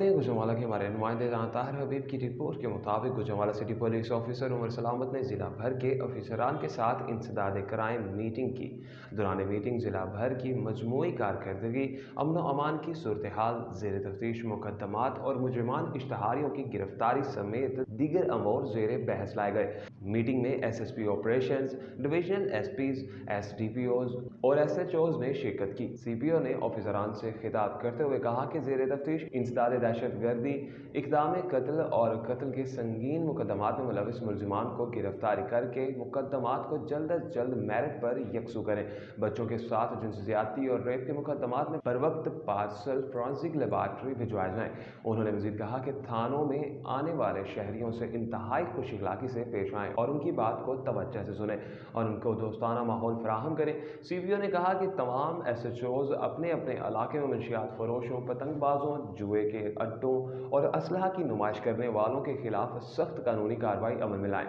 करते हैं गुजरांवाला के हमारे नुमाइंदे ताहिर हबीब की रिपोर्ट के मुताबिक Gujranwala city police officer Umar Salamat ने ज़िला भर के अफसरान के साथ इंसदाद क्राइम मीटिंग की। दौरान मीटिंग ज़िला भर की मजमूई कारकर्दगी, अमन व अमान की सूरत हाल, ज़ेर तफ्तीश मुकदमात और मुजरिमान इश्तहारियों की गिरफ्तारी समेत दीगर अमूर ज़ेर बहस लाए गए। मीटिंग में SSP operations, divisional SPs, SDPOs और SHOs ने शिरकत की। CPO ने ऑफिसरान से खिताब करते हुए कहा कि ज़ेर तफ्तीश इंसदाद दहशत गर्दी, इक़दाम कत्ल और कत्ल के संगीन मुकदमात में मुलविस मुलजिमान को गिरफ्तारी करके मुकदमात को जल्द अज जल्द मेरिट पर यकसू करें। बच्चों के साथ जिनसी ज़्यादती और रेप के मुकदमात में बर वक्त पार्सल फॉरेंसिक लेबॉर्ट्री भिजवाए जाएँ। उन्होंने मज़ीद कहा कि थानों में आने वाले शहरियों से इंतहाई खुश अखलाक़ी से पेश आएँ और उनकी बात को तवज्जो से सुने और उनको दोस्ताना माहौल फराहम करें। CPO ने कहा कि तमाम SHOs अपने अपने इलाके में मंशियात फरोशों, पतंगबाजों, जुए के अड्डों और असलहा की नुमाइश करने वालों के खिलाफ सख्त कानूनी कार्रवाई अमल में लाएं।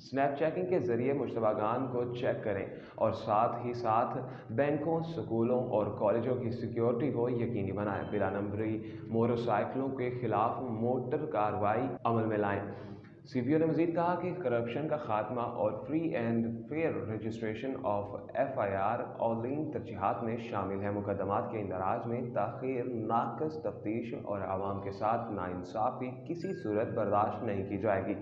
स्नैप चेकिंग के जरिए मुश्तबागान को चेक करें और साथ ही साथ बैंकों, स्कूलों और कॉलेजों की सिक्योरिटी को यकीनी बनाएं। बिला नंबरी मोटरसाइकिलों के खिलाफ मोटर कार्रवाई अमल में लाएं। CPO ने मज़ीद कहा कि करप्शन का खात्मा और free and fair registration of FIR औलीन तरजीहात में शामिल है। मुकदमात के इंदराज में ताख़ीर, नाक़िस तफ्तीश और आवाम के साथ नाइंसाफ़ी किसी सूरत बर्दाश्त नहीं की जाएगी।